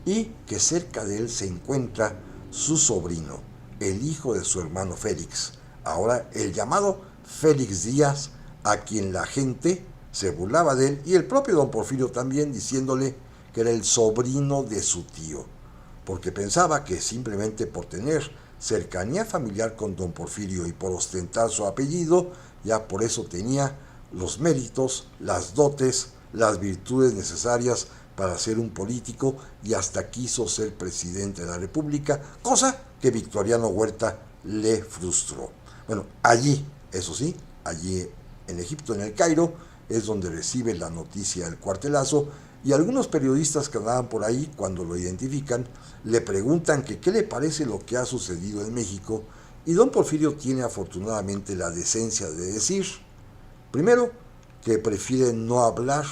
y que cerca de él se encuentra su sobrino, el hijo de su hermano Félix, ahora el llamado Félix Díaz, a quien la gente se burlaba de él, y el propio don Porfirio también, diciéndole que era el sobrino de su tío, porque pensaba que simplemente por tener cercanía familiar con don Porfirio y por ostentar su apellido, ya por eso tenía los méritos, las dotes, las virtudes necesarias para ser un político, y hasta quiso ser presidente de la República, cosa que Victoriano Huerta le frustró. Bueno, allí, eso sí, allí en Egipto, en el Cairo, es donde recibe la noticia del cuartelazo, y algunos periodistas que andaban por ahí, cuando lo identifican, le preguntan que qué le parece lo que ha sucedido en México, y don Porfirio tiene afortunadamente la decencia de decir, primero, que prefiere no hablar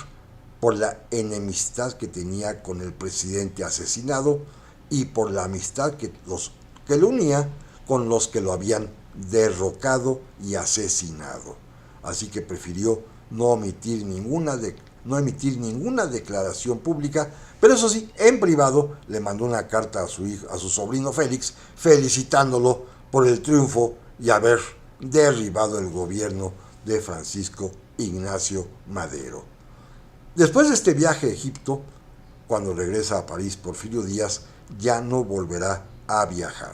por la enemistad que tenía con el presidente asesinado y por la amistad que lo unía con los que lo habían derrocado y asesinado. Así que prefirió no emitir ninguna declaración pública, pero eso sí, en privado le mandó una carta a su sobrino Félix, felicitándolo por el triunfo y haber derribado el gobierno de Francisco Ignacio Madero. Después de este viaje a Egipto, cuando regresa a París, Porfirio Díaz ya no volverá a viajar.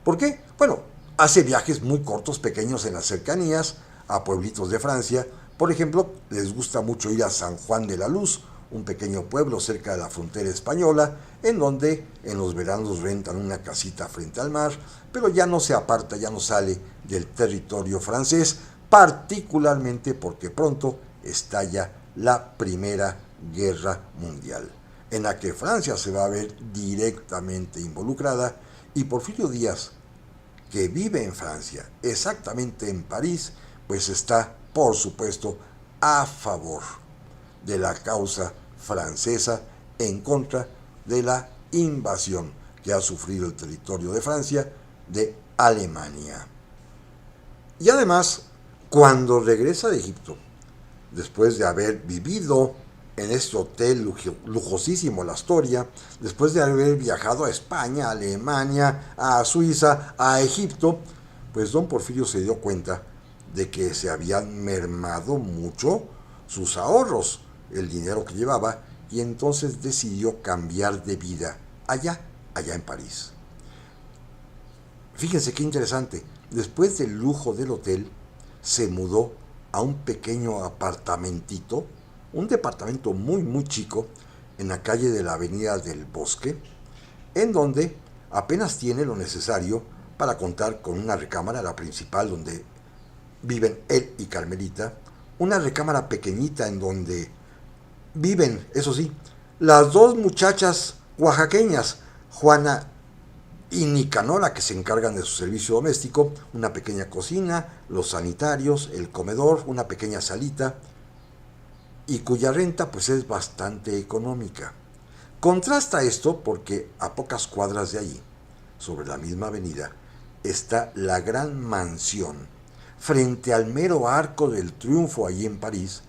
¿Por qué? Bueno, hace viajes muy cortos, pequeños en las cercanías, a pueblitos de Francia. Por ejemplo, les gusta mucho ir a San Juan de la Luz, un pequeño pueblo cerca de la frontera española, en donde en los veranos rentan una casita frente al mar, pero ya no se aparta, ya no sale del territorio francés, particularmente porque pronto estalla la Primera Guerra Mundial, en la que Francia se va a ver directamente involucrada, y Porfirio Díaz, que vive en Francia, exactamente en París, pues está, por supuesto, a favor de la causa francesa en contra de la invasión que ha sufrido el territorio de Francia de Alemania. Y además, cuando regresa de Egipto, después de haber vivido en este hotel lujosísimo, la Astoria, después de haber viajado a España, a Alemania, a Suiza, a Egipto, pues don Porfirio se dio cuenta de que se habían mermado mucho sus ahorros, el dinero que llevaba, y entonces decidió cambiar de vida allá en París. Fíjense qué interesante, después del lujo del hotel, se mudó a un pequeño apartamentito, un departamento muy chico, en la calle de la Avenida del Bosque, en donde apenas tiene lo necesario para contar con una recámara, la principal, donde viven él y Carmelita, una recámara pequeñita en donde viven, eso sí, las dos muchachas oaxaqueñas, Juana y Nicanora, que se encargan de su servicio doméstico, una pequeña cocina, los sanitarios, el comedor, una pequeña salita, y cuya renta pues es bastante económica. Contrasta esto porque a pocas cuadras de allí, sobre la misma avenida, está la gran mansión, frente al mero Arco del Triunfo allí en París,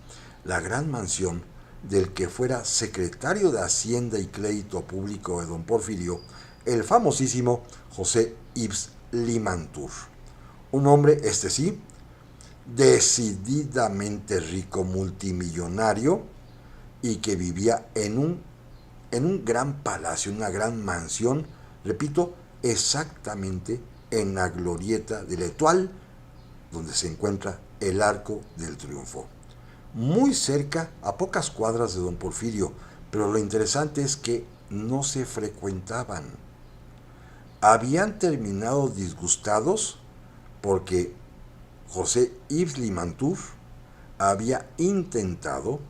la gran mansión del que fuera secretario de Hacienda y Crédito Público de don Porfirio, el famosísimo José Yves Limantour. Un hombre, este sí, decididamente rico, multimillonario, y que vivía en un en un gran palacio, una gran mansión, repito, exactamente en la glorieta de la Étoile, donde se encuentra el Arco del Triunfo. Muy cerca, a pocas cuadras de don Porfirio, pero lo interesante es que no se frecuentaban. Habían terminado disgustados porque José Yves Limantour había intentado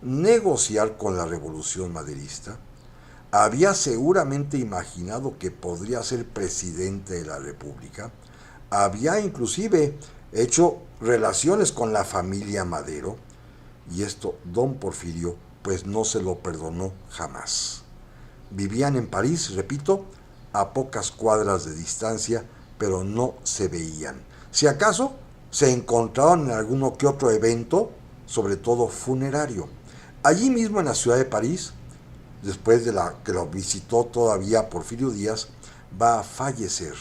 negociar con la revolución maderista, había seguramente imaginado que podría ser presidente de la República, había inclusive hecho relaciones con la familia Madero, y esto don Porfirio pues no se lo perdonó jamás. Vivían en París, repito, a pocas cuadras de distancia, pero no se veían. Si acaso se encontraron en alguno que otro evento, sobre todo funerario. Allí mismo en la ciudad de París, después de que lo visitó todavía Porfirio Díaz, va a fallecer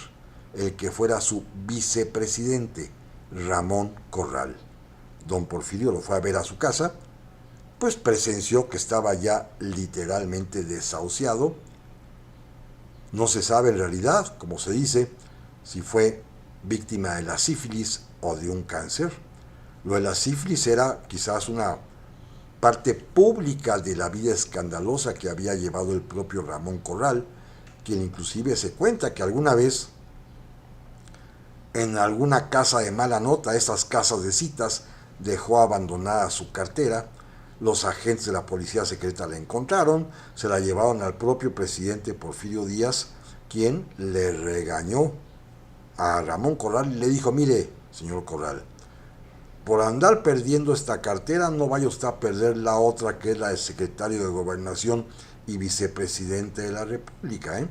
el que fuera su vicepresidente, Ramón Corral. Don Porfirio lo fue a ver a su casa, pues presenció que estaba ya literalmente desahuciado. No se sabe en realidad, como se dice, si fue víctima de la sífilis o de un cáncer. Lo de la sífilis era quizás una parte pública de la vida escandalosa que había llevado el propio Ramón Corral, quien inclusive se cuenta que alguna vez en alguna casa de mala nota, esas casas de citas, dejó abandonada su cartera. Los agentes de la policía secreta la encontraron, se la llevaron al propio presidente Porfirio Díaz, quien le regañó a Ramón Corral y le dijo: mire, señor Corral, por andar perdiendo esta cartera no vaya usted a perder la otra, que es la de secretario de Gobernación y vicepresidente de la República,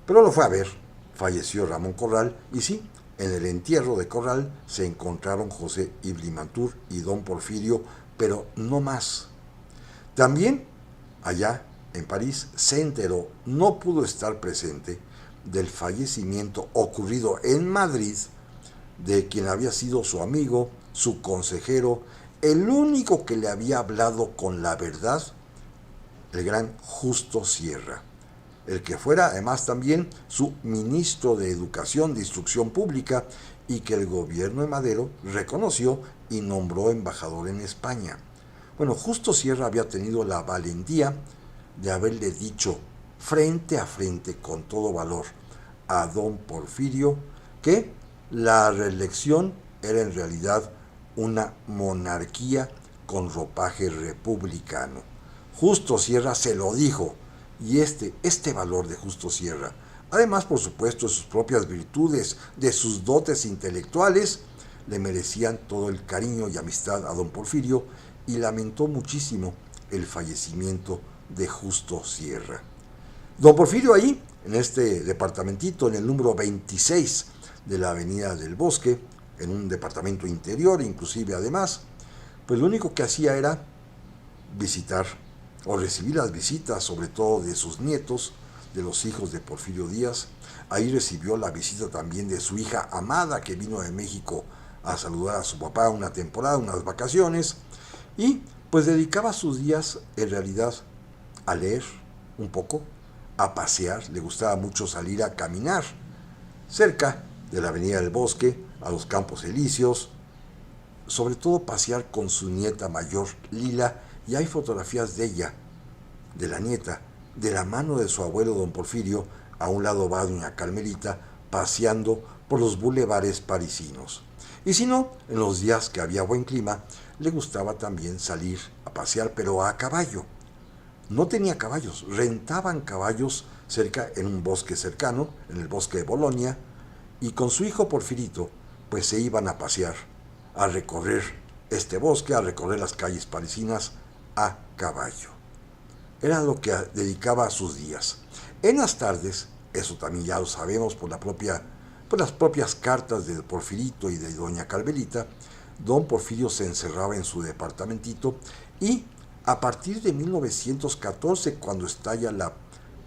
Pero lo fue a ver. Falleció Ramón Corral y sí, en el entierro de Corral se encontraron José Yves Limantour y don Porfirio, pero no más. También allá en París se enteró, no pudo estar presente, del fallecimiento ocurrido en Madrid de quien había sido su amigo, su consejero, el único que le había hablado con la verdad, el gran Justo Sierra, el que fuera además también su ministro de Educación, de Instrucción Pública, y que el gobierno de Madero reconoció y nombró embajador en España. Bueno, Justo Sierra había tenido la valentía de haberle dicho frente a frente, con todo valor, a don Porfirio que la reelección era en realidad una monarquía con ropaje republicano. Justo Sierra se lo dijo, y este valor de Justo Sierra, además por supuesto de sus propias virtudes, de sus dotes intelectuales, le merecían todo el cariño y amistad a don Porfirio, y lamentó muchísimo el fallecimiento de Justo Sierra. Don Porfirio ahí, en este departamentito, en el número 26 de la Avenida del Bosque, en un departamento interior, inclusive además, pues lo único que hacía era visitar o recibir las visitas, sobre todo de sus nietos, de los hijos de Porfirio Díaz. Ahí recibió la visita también de su hija Amada, que vino de México a saludar a su papá una temporada, unas vacaciones, y pues dedicaba sus días en realidad a leer un poco, a pasear. Le gustaba mucho salir a caminar cerca de la Avenida del Bosque, a los Campos Elíseos, sobre todo pasear con su nieta mayor, Lila, y hay fotografías de ella, de la nieta, de la mano de su abuelo don Porfirio. A un lado va doña Carmelita paseando por los bulevares parisinos. Y si no, en los días que había buen clima, le gustaba también salir a pasear, pero a caballo. No tenía caballos, rentaban caballos cerca en un bosque cercano, en el bosque de Bolonia, y con su hijo Porfirito, pues se iban a pasear, a recorrer este bosque, a recorrer las calles parisinas a caballo. Era lo que dedicaba a sus días. En las tardes, eso también ya lo sabemos por las propias cartas de Porfirito y de doña Carmelita, don Porfirio se encerraba en su departamentito y a partir de 1914, cuando estalla la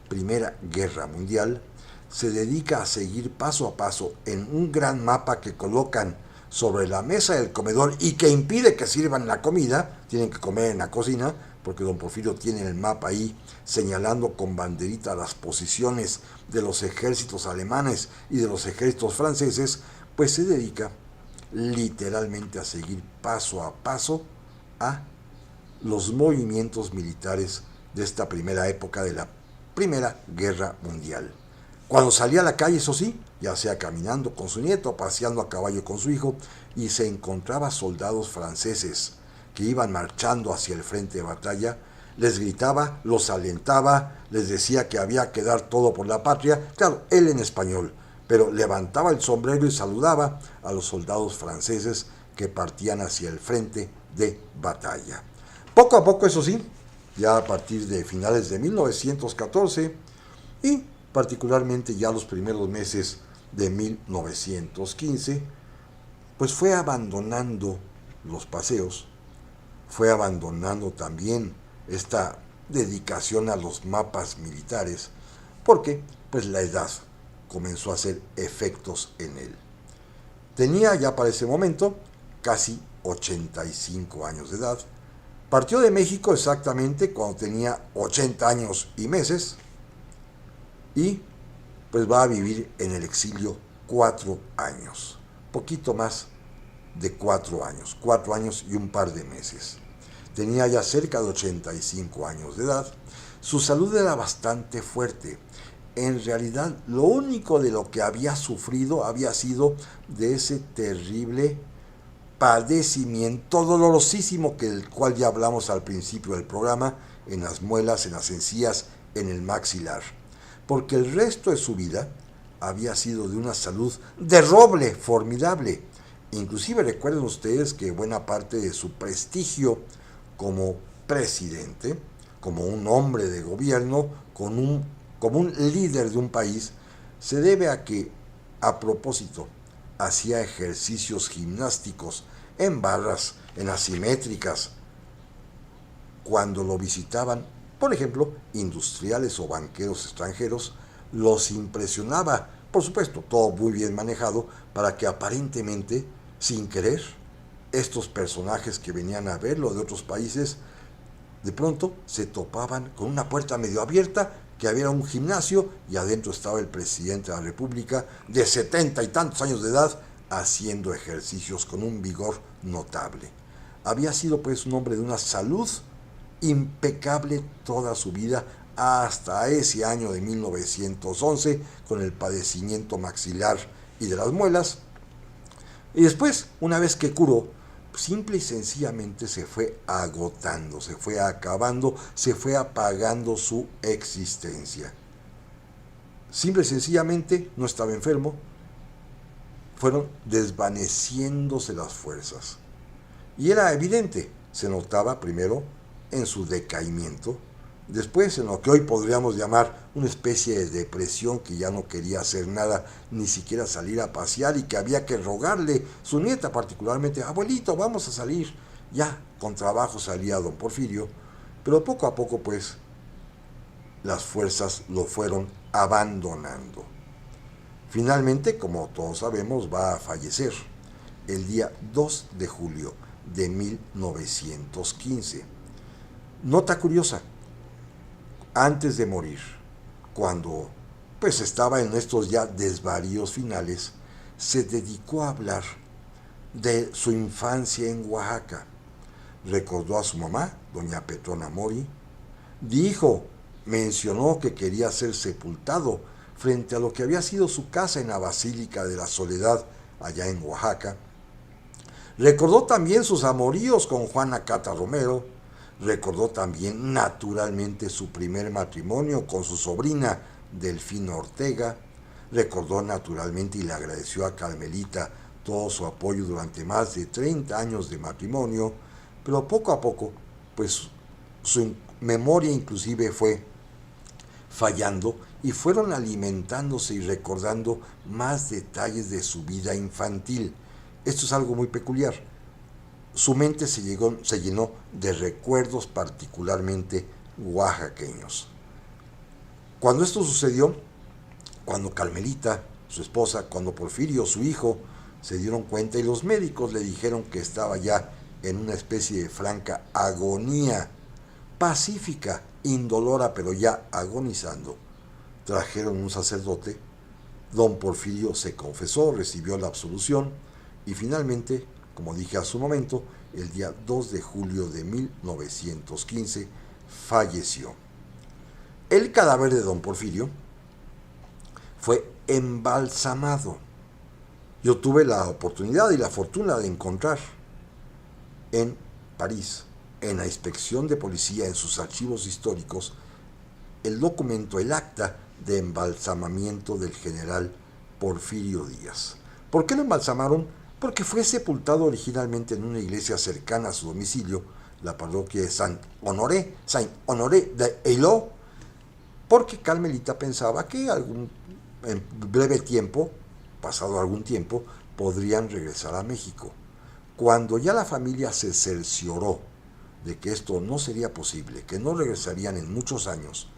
Primera Guerra Mundial, se dedica a seguir paso a paso en un gran mapa que colocan sobre la mesa del comedor y que impide que sirvan la comida, tienen que comer en la cocina, porque don Porfirio tiene el mapa ahí señalando con banderita las posiciones de los ejércitos alemanes y de los ejércitos franceses, pues se dedica literalmente a seguir paso a paso a los movimientos militares de esta primera época de la Primera Guerra Mundial. Cuando salía a la calle, eso sí, ya sea caminando con su nieto, paseando a caballo con su hijo, y se encontraba soldados franceses que iban marchando hacia el frente de batalla, les gritaba, los alentaba, les decía que había que dar todo por la patria, claro, él en español, pero levantaba el sombrero y saludaba a los soldados franceses que partían hacia el frente de batalla. Poco a poco, eso sí, ya a partir de finales de 1914 y particularmente ya los primeros meses de 1915, pues fue abandonando los paseos, fue abandonando también esta dedicación a los mapas militares, porque pues la edad comenzó a hacer efectos en él. Tenía ya para ese momento casi 85 años de edad. Partió de México exactamente cuando tenía 80 años y meses y pues va a vivir en el exilio 4 años, poquito más de 4 años y un par de meses. Tenía ya cerca de 85 años de edad, su salud era bastante fuerte. En realidad, lo único de lo que había sufrido había sido de ese terrible padecimiento dolorosísimo que del cual ya hablamos al principio del programa, en las muelas, en las encías, en el maxilar, porque el resto de su vida había sido de una salud de roble formidable. Inclusive recuerden ustedes que buena parte de su prestigio como presidente, como un hombre de gobierno, como un líder de un país, se debe a que, a propósito, hacía ejercicios gimnásticos en barras, en asimétricas, cuando lo visitaban, por ejemplo, industriales o banqueros extranjeros, los impresionaba, por supuesto, todo muy bien manejado, para que aparentemente, sin querer, estos personajes que venían a verlo de otros países, de pronto se topaban con una puerta medio abierta, que había un gimnasio y adentro estaba el presidente de la República de 70 y tantos años de edad haciendo ejercicios con un vigor notable. Había sido pues un hombre de una salud impecable toda su vida hasta ese año de 1911 con el padecimiento maxilar y de las muelas. Y después, una vez que curó, simple y sencillamente se fue agotando, se fue acabando, se fue apagando su existencia. Simple y sencillamente no estaba enfermo, fueron desvaneciéndose las fuerzas. Y era evidente, se notaba primero en su decaimiento, después en lo que hoy podríamos llamar una especie de depresión, que ya no quería hacer nada, ni siquiera salir a pasear, y que había que rogarle, su nieta particularmente, abuelito, vamos a salir. Ya con trabajo salía don Porfirio, pero poco a poco pues las fuerzas lo fueron abandonando. Finalmente, como todos sabemos, va a fallecer el día 2 de julio de 1915. Nota curiosa, antes de morir, cuando pues estaba en estos ya desvaríos finales, se dedicó a hablar de su infancia en Oaxaca. Recordó a su mamá, doña Petrona Mori, mencionó que quería ser sepultado frente a lo que había sido su casa en la Basílica de la Soledad, allá en Oaxaca. Recordó también sus amoríos con Juana Cata Romero, recordó también naturalmente su primer matrimonio con su sobrina Delfina Ortega, recordó naturalmente y le agradeció a Carmelita todo su apoyo durante más de 30 años de matrimonio, pero poco a poco, pues su memoria inclusive fue fallando y fueron alimentándose y recordando más detalles de su vida infantil. Esto es algo muy peculiar. Su mente se llenó de recuerdos particularmente oaxaqueños. Cuando esto sucedió, cuando Carmelita, su esposa, cuando Porfirio, su hijo, se dieron cuenta y los médicos le dijeron que estaba ya en una especie de franca agonía, pacífica, indolora, pero ya agonizando. Trajeron un sacerdote, don Porfirio se confesó, recibió la absolución y finalmente, como dije hace un momento, el día 2 de julio de 1915 falleció. El cadáver de don Porfirio fue embalsamado. Yo tuve la oportunidad y la fortuna de encontrar en París, en la inspección de policía, en sus archivos históricos, el documento, el acta de embalsamamiento del general Porfirio Díaz. ¿Por qué lo embalsamaron? Porque fue sepultado originalmente en una iglesia cercana a su domicilio, la parroquia de Saint-Honoré de Eylau, porque Carmelita pensaba que en breve tiempo, pasado algún tiempo, podrían regresar a México. Cuando ya la familia se cercioró de que esto no sería posible, que no regresarían en muchos años,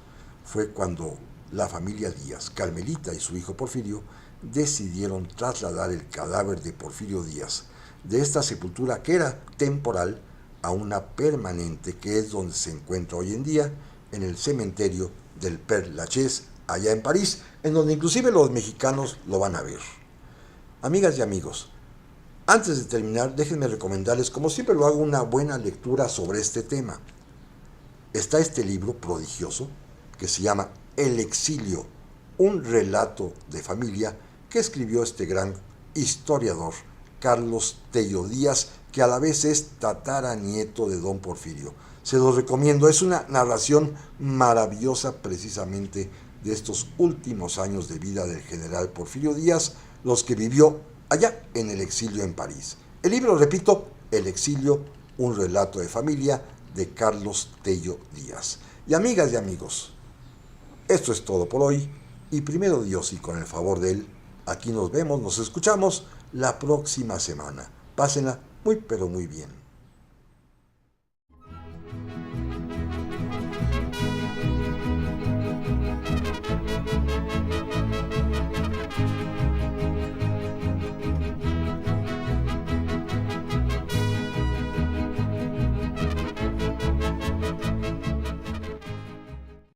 fue cuando la familia Díaz, Carmelita y su hijo Porfirio, decidieron trasladar el cadáver de Porfirio Díaz de esta sepultura que era temporal a una permanente, que es donde se encuentra hoy en día, en el cementerio del Père Lachaise, allá en París, en donde inclusive los mexicanos lo van a ver. Amigas y amigos, antes de terminar, déjenme recomendarles, como siempre lo hago, una buena lectura sobre este tema. Está este libro prodigioso que se llama El exilio, un relato de familia, que escribió este gran historiador, Carlos Tello Díaz, que a la vez es tataranieto de don Porfirio. Se los recomiendo, es una narración maravillosa precisamente de estos últimos años de vida del general Porfirio Díaz, los que vivió allá en el exilio en París. El libro, repito, El exilio, un relato de familia, de Carlos Tello Díaz. Y amigas y amigos, esto es todo por hoy, y primero Dios y con el favor de Él, aquí nos vemos, nos escuchamos la próxima semana. Pásenla muy pero muy bien.